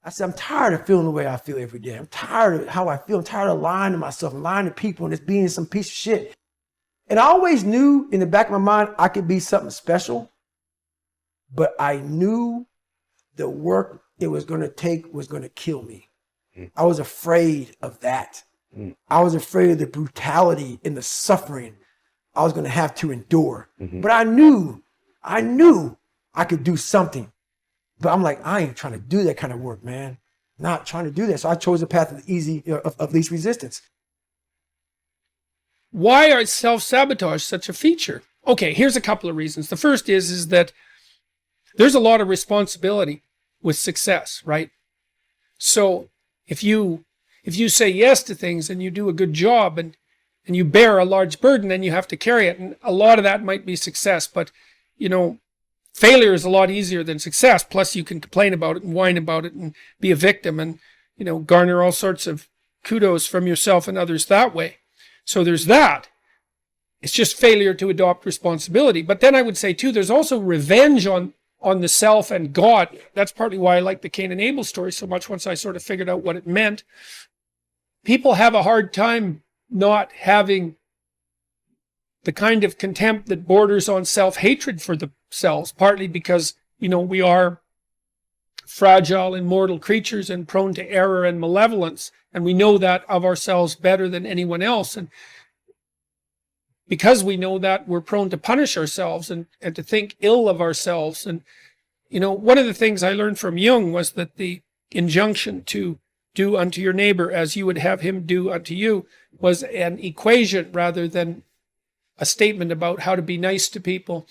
I said, I'm tired of feeling the way I feel every day. I'm tired of how I feel. I'm tired of lying to myself and lying to people and just being some piece of shit. And I always knew in the back of my mind I could be something special, but I knew the work it was going to take was going to kill me. I was afraid of that. I was afraid of the brutality and the suffering I was going to have to endure. But I knew I could do something. But I'm like, I ain't trying to do that kind of work, man. Not trying to do that. So I chose the path of of least resistance. Why is self-sabotage such a feature? Okay, here's a couple of reasons. The first is that there's a lot of responsibility with success, right? So if you say yes to things and you do a good job and you bear a large burden, then you have to carry it. And a lot of that might be success, but failure is a lot easier than success. Plus you can complain about it and whine about it and be a victim and, garner all sorts of kudos from yourself and others that way. So there's that. It's just failure to adopt responsibility. But then I would say too, there's also revenge on the self and God. That's partly why I like the Cain and Abel story so much once I sort of figured out what it meant. People have a hard time not having the kind of contempt that borders on self-hatred for themselves, partly because, we are fragile and mortal creatures and prone to error and malevolence. And we know that of ourselves better than anyone else. And because we know that, we're prone to punish ourselves and to think ill of ourselves. And, one of the things I learned from Jung was that the injunction to do unto your neighbor as you would have him do unto you was an equation rather than a statement about how to be nice to people,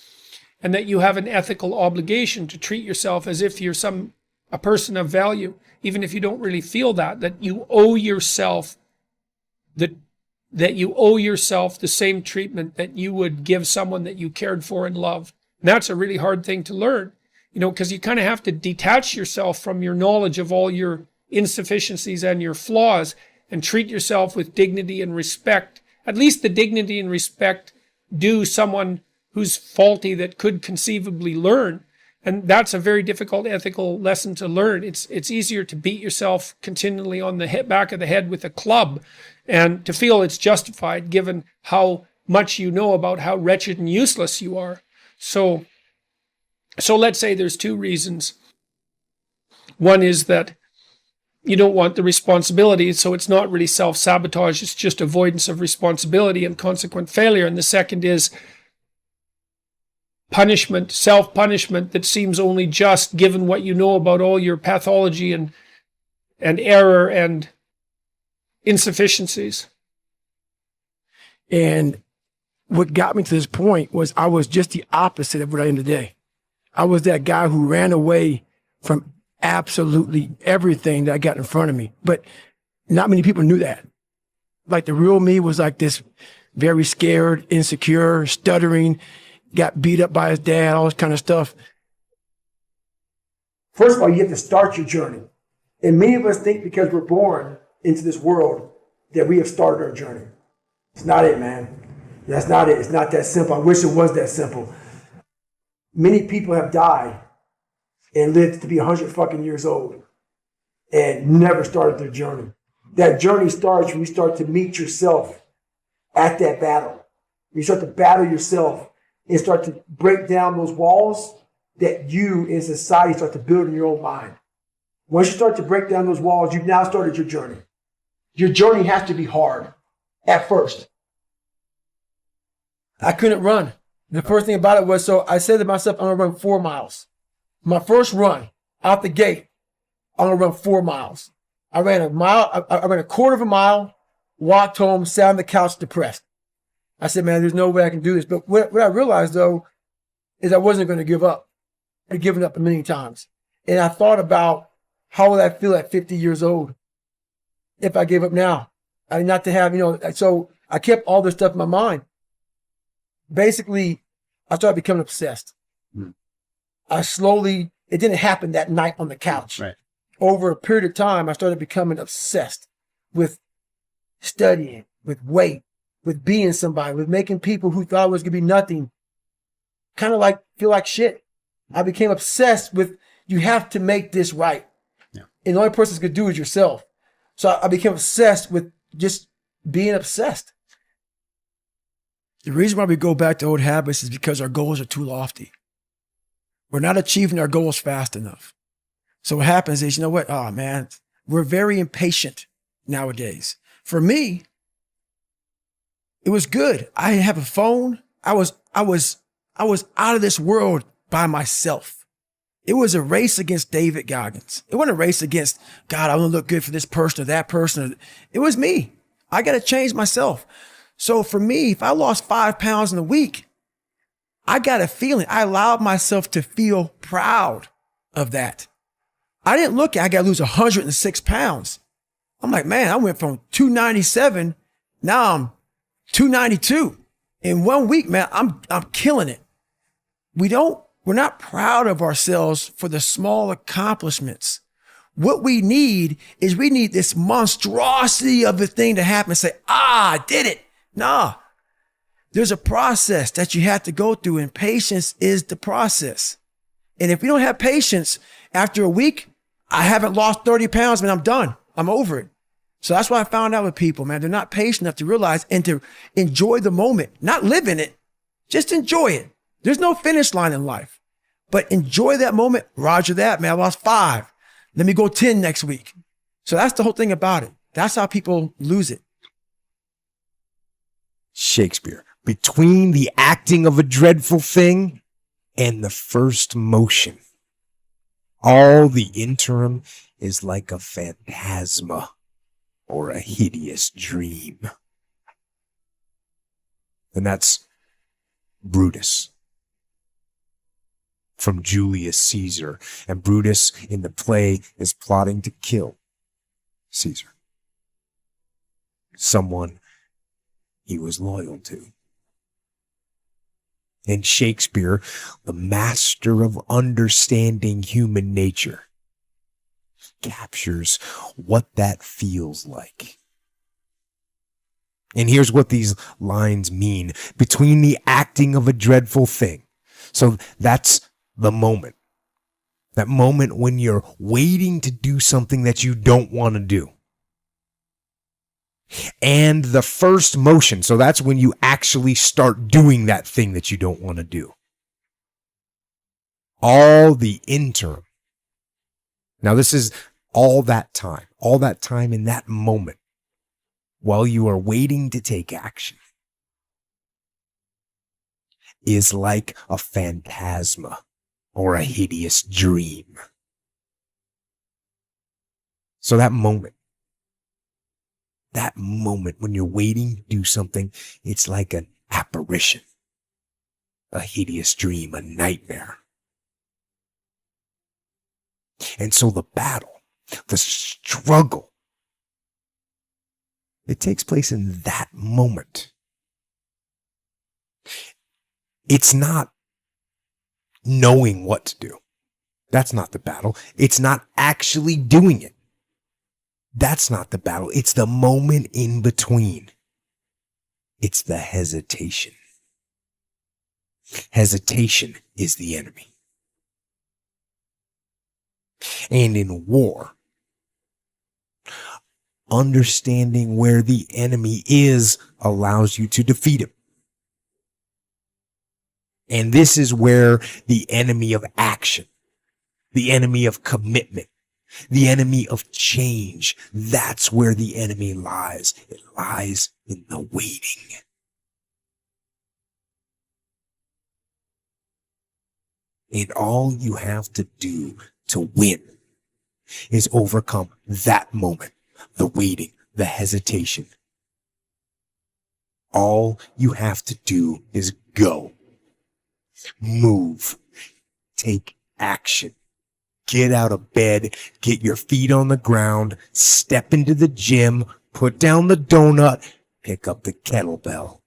and that you have an ethical obligation to treat yourself as if you're a person of value, even if you don't really feel that you owe yourself that you owe yourself the same treatment that you would give someone that you cared for and loved. And that's a really hard thing to learn, because you kind of have to detach yourself from your knowledge of all your insufficiencies and your flaws and treat yourself with dignity and respect, at least the dignity and respect due someone who's faulty that could conceivably learn. And that's a very difficult ethical lesson to learn. It's easier to beat yourself continually on the back of the head with a club and to feel it's justified given how much you know about how wretched and useless you are. So let's say there's two reasons. One is that you don't want the responsibility, so it's not really self-sabotage, it's just avoidance of responsibility and consequent failure. And the second is punishment, self-punishment that seems only just given what you know about all your pathology and error and insufficiencies. And what got me to this point was I was just the opposite of what I am today. I was that guy who ran away from absolutely everything that I got in front of me. But not many people knew that. Like the real me was like this very scared, insecure, stuttering, got beat up by his dad, all this kind of stuff. First of all, you have to start your journey. And many of us think because we're born into this world that we have started our journey. It's not it, man. That's not it. It's not that simple. I wish it was that simple. Many people have died and lived to be 100 fucking years old and never started their journey. That journey starts when you start to meet yourself at that battle. You start to battle yourself and start to break down those walls that you in society start to build in your own mind. Once you start to break down those walls, you've now started your journey. Your journey has to be hard at first. I couldn't run. The first thing about it was, so I said to myself, I'm going to run 4 miles. My first run out the gate, I'm going to run 4 miles. I ran a mile. I ran a quarter of a mile, walked home, sat on the couch depressed. I said, man, there's no way I can do this. But what I realized, though, is I wasn't going to give up. I'd given up a million times. And I thought about how would I feel at 50 years old if I gave up now? I mean, not to have, so I kept all this stuff in my mind. Basically, I started becoming obsessed. It didn't happen that night on the couch. Right. Over a period of time, I started becoming obsessed with studying, with weight, with being somebody, with making people who thought I was going to be nothing kind of feel like shit. I became obsessed with, you have to make this right. Yeah. And the only person that's going to do it is yourself. So I became obsessed with just being obsessed. The reason why we go back to old habits is because our goals are too lofty. We're not achieving our goals fast enough. So what happens is, you know what? Oh man, we're very impatient nowadays. For me, it was good. I didn't have a phone. I was out of this world by myself. It was a race against David Goggins. It wasn't a race against, God, I want to look good for this person or that person. It was me. I got to change myself. So for me, if I lost 5 pounds in a week, I got a feeling. I allowed myself to feel proud of that. I didn't look at, I got to lose 106 pounds. I'm like, man, I went from 297. Now I'm 292. In 1 week, man, I'm killing it. We're not proud of ourselves for the small accomplishments. What we need is this monstrosity of a thing to happen and say, I did it. Nah, there's a process that you have to go through, and patience is the process. And if we don't have patience, after a week, I haven't lost 30 pounds, man, I'm done. I'm over it. So that's what I found out with people, man. They're not patient enough to realize and to enjoy the moment, not live in it, just enjoy it. There's no finish line in life, but enjoy that moment. Roger that, man. I lost 5. Let me go 10 next week. So that's the whole thing about it. That's how people lose it. Shakespeare, between the acting of a dreadful thing and the first motion, all the interim is like a phantasma or a hideous dream. And that's Brutus from Julius Caesar. And Brutus in the play is plotting to kill Caesar, someone he was loyal to. And Shakespeare, the master of understanding human nature, captures what that feels like. And here's what these lines mean. Between the acting of a dreadful thing. So that's the moment. That moment when you're waiting to do something that you don't want to do. And the first motion. So that's when you actually start doing that thing that you don't want to do. All the interim. Now this is all that time in that moment while you are waiting to take action is like a phantasma or a hideous dream. So that moment when you're waiting to do something, it's like an apparition, a hideous dream, a nightmare. And so the battle, the struggle, it takes place in that moment. It's not knowing what to do. That's not the battle. It's not actually doing it. That's not the battle. It's the moment in between. It's the hesitation. Hesitation is the enemy. And in war, understanding where the enemy is allows you to defeat him. And this is where the enemy of action, the enemy of commitment, the enemy of change, that's where the enemy lies. It lies in the waiting. And all you have to do to win is overcome that moment, the waiting, the hesitation. All you have to do is go, move, take action. Get out of bed, get your feet on the ground, step into the gym, put down the donut, pick up the kettlebell.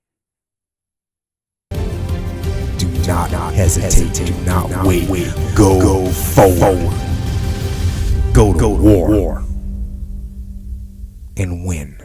Do not hesitate, do not wait, go forward. Go to war and win.